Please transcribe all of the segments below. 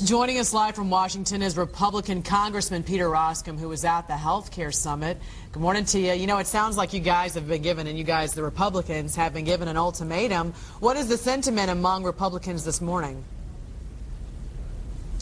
Joining us live from Washington is Republican Congressman Peter Roskam, who was at the health care summit. Good morning to you. You know, it sounds like you guys have been given, and you guys, the Republicans, have been given an ultimatum. What is the sentiment among Republicans this morning?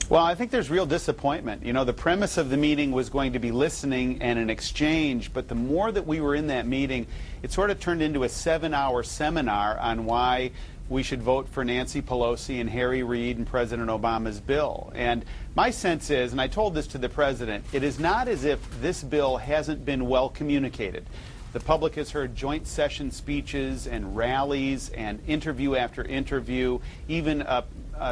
Well, I think there's real disappointment. You know, the premise of the meeting was going to be listening and an exchange, but the more that we were in that meeting, it sort of turned into a 7-hour seminar on why we should vote for Nancy Pelosi and Harry Reid and President Obama's bill. And my sense is, and I told this to the president, it is not as if this bill hasn't been well communicated. The public has heard joint session speeches and rallies and interview after interview, even a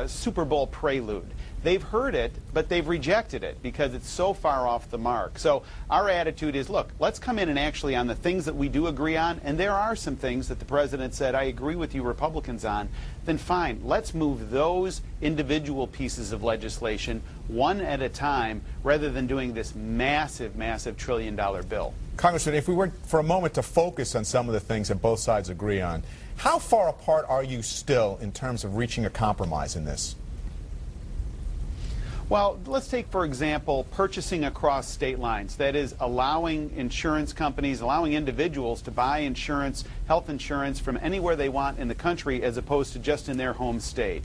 Super Bowl prelude. They've heard it, but they've rejected it because it's so far off the mark. So our attitude is, look, let's come in and actually on the things that we do agree on, and there are some things that the president said, I agree with you Republicans on, then fine, let's move those individual pieces of legislation one at a time rather than doing this massive, massive trillion-dollar bill. Congressman, if we were for a moment to focus on some of the things that both sides agree on, how far apart are you still in terms of reaching a compromise in this? Well, let's take, for example, purchasing across state lines. That is, allowing insurance companies, allowing individuals to buy insurance, health insurance from anywhere they want in the country as opposed to just in their home state.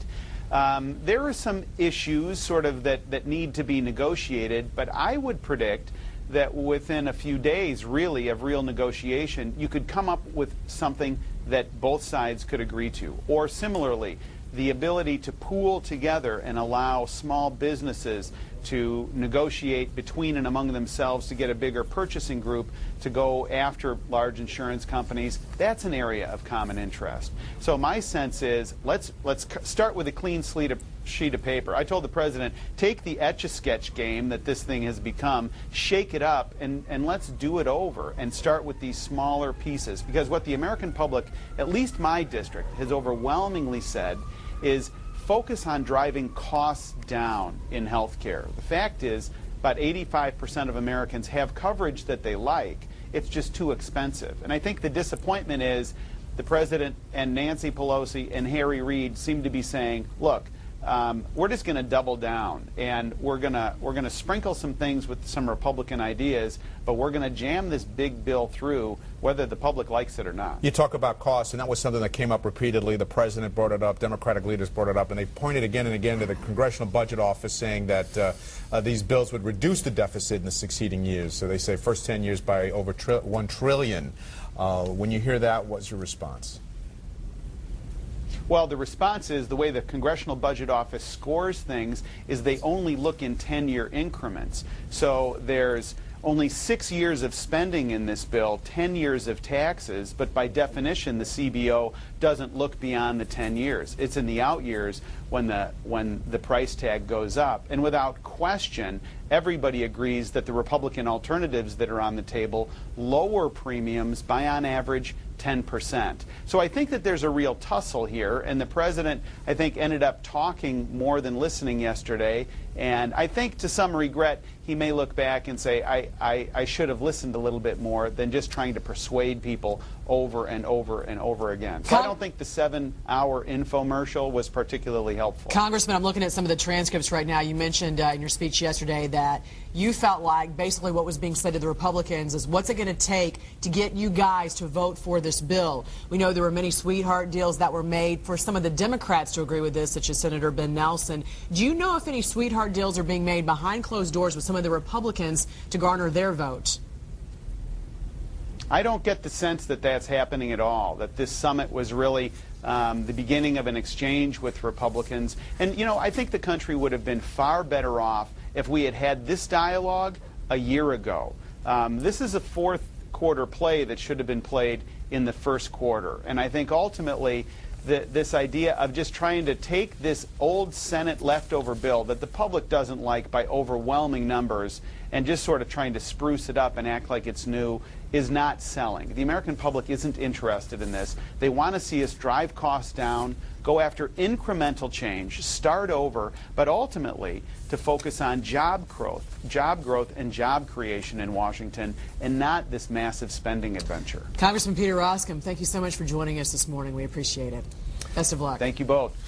There are some issues sort of that need to be negotiated, but I would predict that within a few days, really, of real negotiation, you could come up with something that both sides could agree to. Or similarly, the ability to pool together and allow small businesses to negotiate between and among themselves to get a bigger purchasing group to go after large insurance companies, that's an area of common interest. So my sense is let's start with a clean sheet of paper. I told the president, take the Etch-a-Sketch game that this thing has become, shake it up, and let's do it over and start with these smaller pieces. Because what the American public, at least my district, has overwhelmingly said is focus on driving costs down in health care. The fact is, about 85% of Americans have coverage that they like. It's just too expensive. And I think the disappointment is the president and Nancy Pelosi and Harry Reid seem to be saying, look, we're just going to double down, and we're going to sprinkle some things with some Republican ideas, but we're going to jam this big bill through whether the public likes it or not. You talk about costs, and that was something that came up repeatedly. The president brought it up, Democratic leaders brought it up, and they pointed again and again to the Congressional Budget Office saying that these bills would reduce the deficit in the succeeding years. So they say first 10 years by over $1 trillion. When you hear that, what's your response? Well, the response is the way the Congressional Budget Office scores things is they only look in 10-year increments. So there's only 6 years of spending in this bill, 10 years of taxes, but by definition the CBO doesn't look beyond the 10 years. It's in the out years when the price tag goes up. And without question, everybody agrees that the Republican alternatives that are on the table lower premiums by on average 10%. So I think that there's a real tussle here, and the president, I think, ended up talking more than listening yesterday, and I think to some regret he may look back and say, I should have listened a little bit more than just trying to persuade people over and over and over again. So I don't think the 7-hour infomercial was particularly helpful. Congressman, I'm looking at some of the transcripts right now. You mentioned in your speech yesterday that you felt like basically what was being said to the Republicans is what's it going to take to get you guys to vote for this bill. We know there were many sweetheart deals that were made for some of the Democrats to agree with this, such as Senator Ben Nelson. Do you know if any sweetheart deals are being made behind closed doors with some of the Republicans to garner their vote? I don't get the sense that that's happening at all, that this summit was really the beginning of an exchange with Republicans. And, you know, I think the country would have been far better off if we had had this dialogue a year ago. This is a fourth quarter play that should have been played in the first quarter. And I think ultimately this idea of just trying to take this old Senate leftover bill that the public doesn't like by overwhelming numbers and just sort of trying to spruce it up and act like it's new is not selling. The American public isn't interested in this. They want to see us drive costs down, go after incremental change, start over, but ultimately to focus on job growth and job creation in Washington, and not this massive spending adventure. Congressman Peter Roskam, thank you so much for joining us this morning. We appreciate it. Best of luck. Thank you both.